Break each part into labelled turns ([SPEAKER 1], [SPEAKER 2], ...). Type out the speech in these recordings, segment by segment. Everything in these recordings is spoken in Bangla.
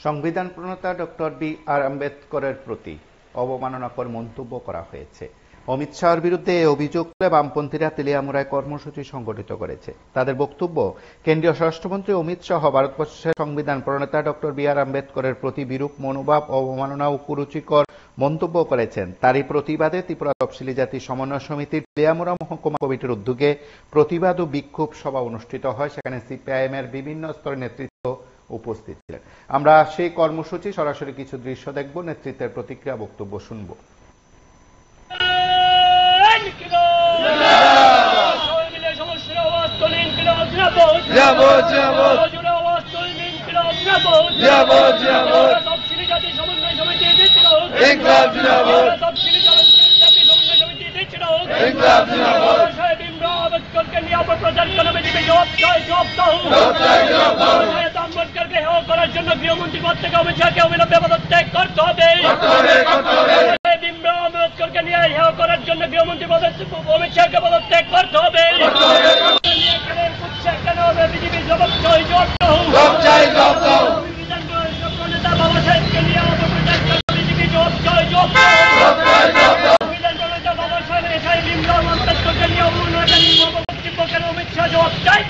[SPEAKER 1] সংবিধান প্রণেতা ডক্টর বি.আর. আম্বেদকরের প্রতি অবমাননাকর মন্তব্য করা হয়েছে। অমিত শাহর বিরুদ্ধে এই অভিযোগ তুলে বামপন্থীরা তেলিয়ামুড়ায় কর্মসূচি সংগঠিত করেছে। তাদের বক্তব্য, কেন্দ্রীয় স্বরাষ্ট্রমন্ত্রী অমিত শাহ ভারতবর্ষের সংবিধান প্রণেতা ডক্টর বি.আর. আম্বেদকরের প্রতি বিরূপ মনোভাব, অবমাননা ও কুরুচিকর মন্তব্য করেছেন। তারই প্রতিবাদে ত্রিপুরা তফসিলি জাতি সমন্বয় সমিতির তেলিয়ামুড়া মহকুমা কমিটির উদ্যোগে প্রতিবাদ ও বিক্ষোভ সভা অনুষ্ঠিত হয়। সেখানে সিপিআইএম এর বিভিন্ন স্তরের নেতৃত্ব উপস্থিত ছিলেন। আমরা সেই কর্মসূচি সরাসরি কিছু দৃশ্য দেখব, নেতৃত্বের প্রতিক্রিয়া বক্তব্য শুনব।
[SPEAKER 2] করার জন্য গৃহমন্ত্রী পদ থেকে অমিত শাহকে অবিলম্বে পদত্যাগ করতে হবে। আম্বেদকরকে নিয়ে হেয় করার জন্য গৃহমন্ত্রী অমিত শাহকে পদত্যাগ করতে হবে। কেন হবে বিজেপি জবাব চাই, নেতা বাবা সাহেবকে নিয়ে অপপ্রচার করবে বিজেপি জবাব চাই, সংবিধান প্রণেতা বাবা সাহেব ভীমরাও আম্বেদকরকে নিয়ে অপবক্তব্য কেন অমিত শাহ জবাব চাই,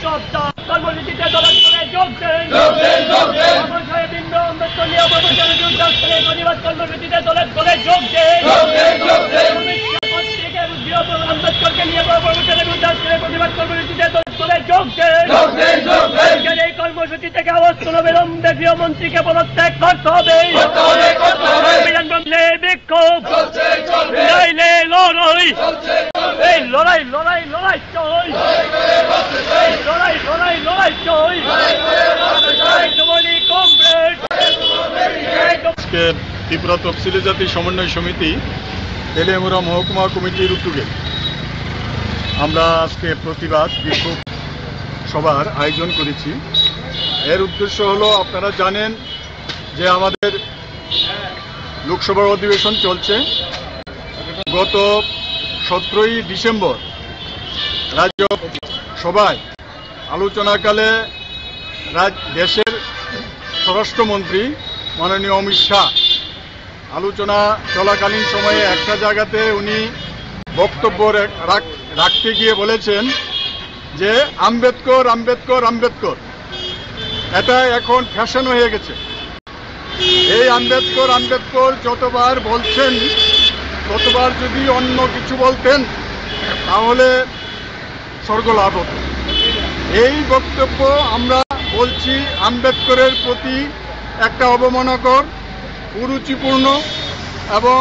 [SPEAKER 2] কর্মসূচিতে দলের করে যোগ দেন। বাবা সাহেব ভীমরাও আম্বেদকর নিয়ে অপপ্রচারের বিরুদ্ধে প্রতিবাদ কর্মসূচিতে দলের করে যোগ দেন। আম্বেদকরকে নিয়ে অপপ্রচারের বিরুদ্ধে প্রতিবাদ কর্মসূচিতে দলের করে যোগ দেন। এই কর্মসূচি থেকে আওয়াজ অবিলম্বে গৃহমন্ত্রীকে পদত্যাগ করতে হবে। বিক্ষোভ নাইলে লড়াই, এই লড়াই লড়াই লড়াই চাই, লড়াই লড়াই লড়াই চাই।
[SPEAKER 3] ত্রিপুরা তফসিলি জাতি সমন্বয় সমিতি তেলিয়ামুড়া মহকুমা কমিটির উদ্যোগে আমরা আজকে প্রতিবাদ বিক্ষোভ সভার আয়োজন করেছি। এর উদ্দেশ্য হলো, আপনারা জানেন যে আমাদের লোকসভার অধিবেশন চলছে। গত 17ই ডিসেম্বর রাজ্য সভায় আলোচনাকালে দেশের স্বরাষ্ট্রমন্ত্রী মাননীয় অমিত শাহ আলোচনা চলাকালীন সময়ে একটা জায়গাতে উনি বক্তব্য রাখতে গিয়ে বলেছেন যে আম্বেদকর আম্বেদকর আম্বেদকর, এটা এখন ফ্যাশন হয়ে গেছে। এই আম্বেদকর আম্বেদকর যতবার বলছেন, ততবার যদি অন্য কিছু বলতেন তাহলে স্বর্গ লাভ হতো। এই বক্তব্য আমরা বলছি আম্বেদকরের প্রতি একটা অবমাননাকর, কুরুচিপূর্ণ এবং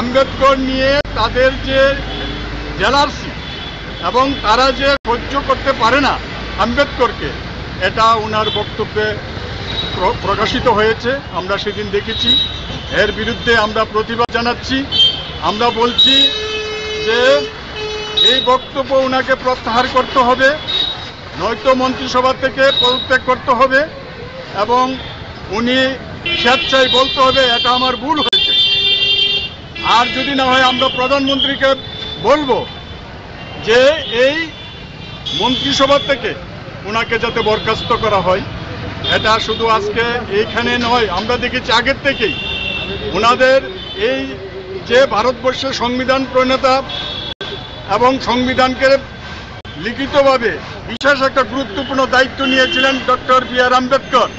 [SPEAKER 3] আম্বেদকর নিয়ে তাদের যে জেলার্সি এবং তারা যে সহ্য করতে পারে না আম্বেদকরকে, এটা ওনার বক্তব্যে প্রকাশিত হয়েছে। আমরা সেদিন দেখেছি। এর বিরুদ্ধে আমরা প্রতিবাদ জানাচ্ছি। আমরা বলছি যে এই বক্তব্য ওনাকে প্রত্যাহার করতে হবে, নয়তো মন্ত্রিসভা থেকে পদত্যাগ করতে হবে এবং উনি স্বেচ্ছায় বলতে হবে এটা আমার ভুল হয়েছে। আর যদি না হয় আমরা প্রধানমন্ত্রীকে বলবো যে এই মন্ত্রিসভা থেকে ওনাকে যাতে বরখাস্ত করা হয়। এটা শুধু আজকে এইখানে নয়, আমরা দেখেছি আগের থেকেই ওনাদের এই যে ভারতবর্ষের সংবিধান প্রণেতা এবং সংবিধানকে লিখিতভাবে বিশেষ একটা গুরুত্বপূর্ণ দায়িত্ব নিয়েছিলেন ডক্টর বি.আর. আম্বেদকর।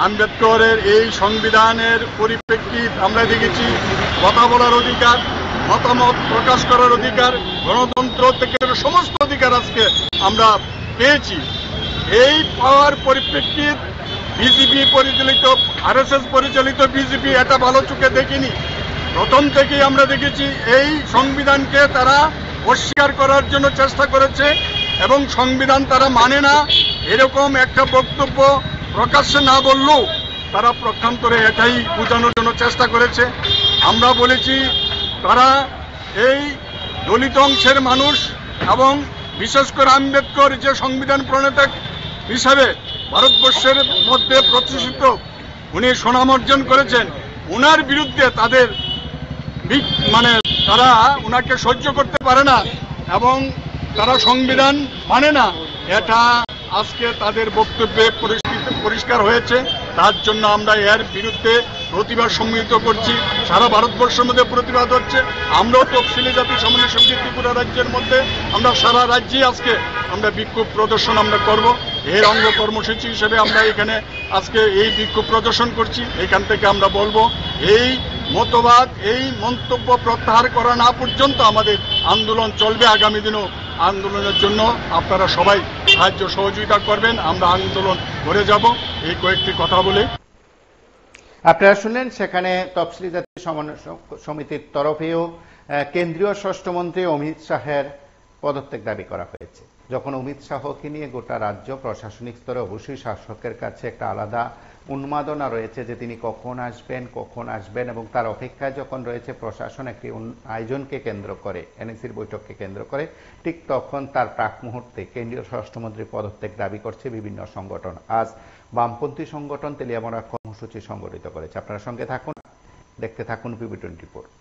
[SPEAKER 3] আম্বেদকরের এই সংবিধানের পরিপ্রেক্ষিত আমরা দেখেছি কথা বলার অধিকার, মতামত প্রকাশ করার অধিকার, গণতন্ত্র থেকে সমস্ত অধিকার আজকে আমরা পেয়েছি। এই পাওয়ার পরিপ্রেক্ষিত বিজেপি পরিচালিত, আরএসএস পরিচালিত বিজেপি এটা ভালো চোখে দেখিনি। প্রথম থেকেই আমরা দেখেছি এই সংবিধানকে তারা অস্বীকার করার জন্য চেষ্টা করেছে এবং সংবিধান তারা মানে না এরকম একটা বক্তব্য প্রকাশ্যে না বললেও তারা প্রক্ষান্তরে এটাই বোঝানোর জন্য চেষ্টা করেছে। আমরা বলেছি তারা এই দলিত অংশের মানুষ এবং বিশেষ করে আম্বেদকর যে সংবিধান প্রণেতা হিসাবে ভারতবর্ষের মধ্যে প্রতিষ্ঠিত, উনি সুনাম অর্জন করেছেন, ওনার বিরুদ্ধে তাদের তারা ওনাকে সহ্য করতে পারে না এবং তারা সংবিধান মানে না, এটা আজকে তাদের বক্তব্যে পরিষ্কার হয়েছে। তার জন্য আমরা এর বিরুদ্ধে প্রতিবাদ সম্মিলিত করছি। সারা ভারতবর্ষের মধ্যে প্রতিবাদ হচ্ছে। আমরাও তফসিলি জাতি সমন্বয় সমিতি ত্রিপুরা রাজ্যের মধ্যে আমরা সারা রাজ্যে আজকে আমরা বিক্ষোভ প্রদর্শন আমরা করব। এর অঙ্গ কর্মসূচি হিসেবে আমরা এখানে আজকে এই বিক্ষোভ প্রদর্শন করছি। এখান থেকে আমরা বলবো এই মতবাদ, এই মন্তব্য প্রত্যাহার করা না পর্যন্ত আমাদের আন্দোলন চলবে। আগামী দিনও আন্দোলনের জন্য আপনারা সবাই সাহায্য সহযোগিতা করবেন। আমরা আন্দোলন করে যাব। এই কয়েকটি কথা বলে
[SPEAKER 1] আপনারা শুনলেন, সেখানে তফসিলি জাতি সমন্বয় সমিতির তরফেও কেন্দ্রীয় স্বরাষ্ট্রমন্ত্রী অমিত শাহের পদত্যাগ দাবি করা হয়েছে। যখন অমিত শাহকে নিয়ে গোটা রাজ্য প্রশাসনিক স্তরে অবশ্যই শাসকের কাছে একটা আলাদা উন্মাদনা রয়েছে যে তিনি কখন আসবেন এবং তার অপেক্ষায় যখন রয়েছে প্রশাসন একটি আয়োজনকে কেন্দ্র করে, এনএসির বৈঠককে কেন্দ্র করে, ঠিক তখন তার প্রাক মুহূর্তে কেন্দ্রীয় স্বরাষ্ট্রমন্ত্রীর পদত্যাগ দাবি করছে বিভিন্ন সংগঠন। আজ বামপন্থী সংগঠন তেলিয়ামুড়া কর্মসূচি সংগঠিত করেছে। আপনারা সঙ্গে থাকুন, দেখতে থাকুন PB24।